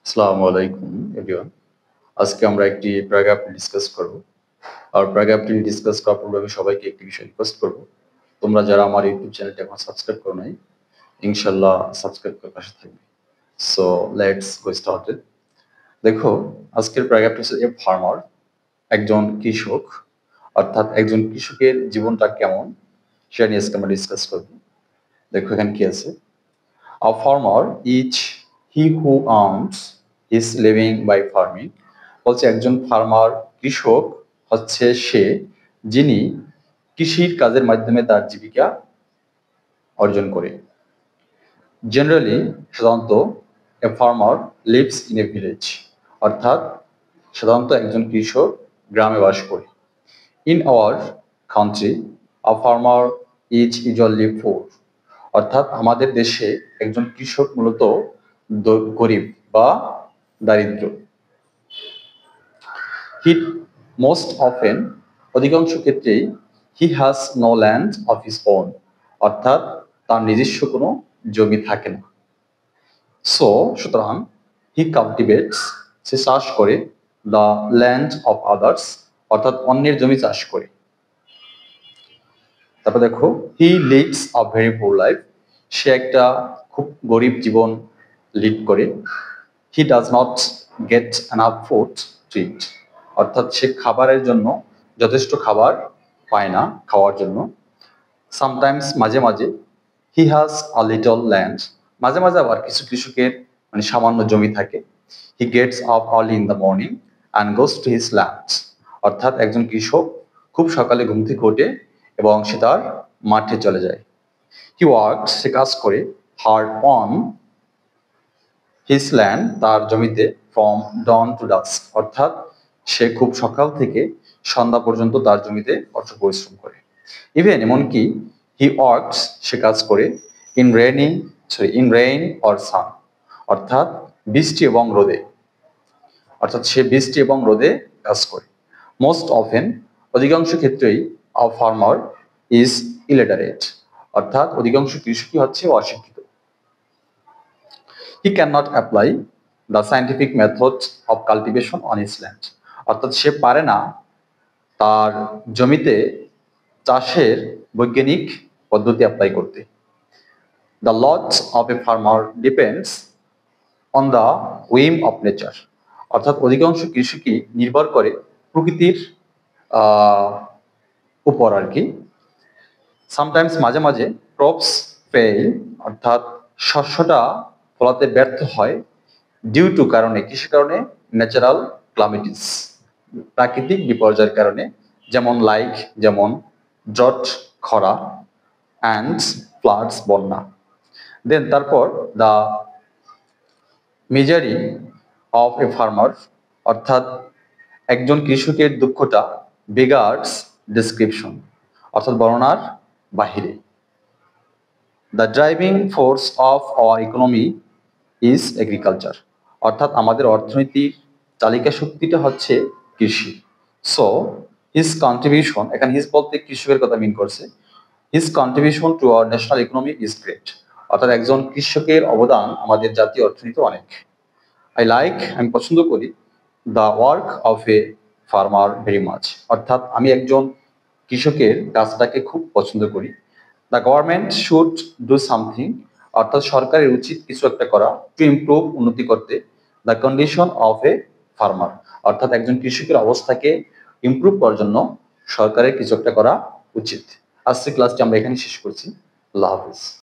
আসসালামু আলাইকুম এভরিওয়ান। আজকে আমরা একটি প্যারাগ্রাফ ডিসকাস করব। আর প্যারাগ্রাফটি ডিসকাস করার পূর্বে আমি সবাইকে একটি বিষয় রিকোয়েস্ট করব। তোমরা যারা আমার ইউটিউব চ্যানেলটি এখন সাবস্ক্রাইব করো নাই, ইনশাআল্লাহ সাবস্ক্রাইব করে পাশে থাকবে। So let's go started. দেখো, আজকের প্যারাগ্রাফটি হচ্ছে এ ফার্মার, একজন কৃষক, অর্থাৎ একজন কৃষকের জীবনটা কেমন সেটা নিয়ে আজকে আমরা ডিসকাস করব। দেখো এখানে কি আছে। A farmer is he who earns his living by farming. বলছে একজন ফার্মার, কৃষক হচ্ছে সে যিনি কৃষির কাজের মাধ্যমে তার জীবিকা অর্জন করে। জেনারেলি, সাধারণত a farmer lives in a village, অর্থাৎ সাধারণত একজন কৃষক গ্রামে বাস করে। In our country a farmer is usually পুর, অর্থাৎ আমাদের দেশে একজন কৃষক মূলত গরিব বা দারিদ্র। হি মোস্ট অফেন, অধিকাংশ ক্ষেত্রেই, he has no land of his own, অর্থাৎ তার নিজস্ব কোনো জমি থাকে না। সো সুতরাং হি কাল্টিভেটস, সে চাষ করে, দ্য ল্যান্ড অফ আদার্স, অর্থাৎ অন্যের জমি চাষ করে। তারপর দেখো, he leads a very poor life, সে একটা খুব গরিব জীবন লিড করে। He does not get enough food to eat, অর্থাৎ সে খাবারের জন্য যথেষ্ট খাবার পায় না খাওয়ার জন্য। সামটাইমস, মাঝে মাঝে, he has a little land, মাঝে মাঝে আবার কিছু কৃষকের মানে সামান্য জমি থাকে। He gets up early in the morning and goes to his lands, অর্থাৎ একজন কৃষক খুব সকালে ঘুম থেকে ওঠে এবং সে তার মাঠে চলে যায়। হি ওয়ার্কস, সে কাজ করে, হার্ড অন হিজ ল্যান্ড, তার জমিতে, ফ্রম ডন টু ডাস্ক, অর্থাৎ সে খুব সকাল থেকে সন্ধ্যা পর্যন্ত তার জমিতে কঠোর পরিশ্রম করে। ইভেন এমনকি হি ওয়ার্কস, সে কাজ করে, ইন রেইন অর সান, অর্থাৎ বৃষ্টি এবং রোদে, অর্থাৎ সে বৃষ্টি এবং রোদে কাজ করে। মোস্ট অফেন, অধিকাংশ ক্ষেত্রেই, আ ফার্মার ইজ ইলিটারেট, অর্থাৎ অধিকাংশ কৃষকই হচ্ছে অশিক্ষিত। He can not apply the scientific methods of cultivation on his land, অর্থাৎ সে পারে না তার জমিতে চাষের বৈজ্ঞানিক পদ্ধতি অ্যাপ্লাই করতে। The lots of a farmer depends on the Wim of nature, অর্থাৎ অধিকাংশ কৃষকই নির্ভর করে প্রকৃতির উপর আর কি। সামটাইমস, মাঝে মাঝে, ক্রপস ফেইল, অর্থাৎ শস্যটা ফলাতে ব্যর্থ হয়, ডিউ টু, কারণে, কিসের কারণে, ন্যাচারাল ক্লামিটিস, প্রাকৃতিক বিপর্যয়ের কারণে, যেমন যেমন ড্রট, খরা, অ্যান্ড ফ্লাডস, বন্যা। দেন তারপর the misery of a farmer, অর্থাৎ একজন কৃষকের দুঃখটা, বেগার্স ডিসক্রিপশন, অর্থাৎ বর্ণনার বাহিরে। The driving force of our economy is agriculture, অর্থাৎ আমাদের অর্থনীতির চালিকা শক্তিটা হচ্ছে কৃষি। সো হিজ কন্ট্রিবিউশন, এখানে হিজ বলতে কৃষকের কথা মিন করছে, his contribution to our national economy is great, অর্থাৎ একজন কৃষকের অবদান আমাদের জাতীয় অর্থনীতি অনেক। আমি পছন্দ করি the work of a farmer very much, অর্থাৎ আমি একজন কৃষকের কাজটাকে খুব পছন্দ করি। The government should do something, অর্থাৎ সরকারের উচিত কিছু একটা করা, টু ইমপ্রুভ, উন্নতি করতে, the condition of a farmer, অর্থাৎ একজন কৃষকের অবস্থাকে ইমপ্রুভ করার জন্য সরকারের কিছু একটা করা উচিত। আজকের ক্লাসটি আমরা এখানে শেষ করছি। আল্লাহ হাফিজ।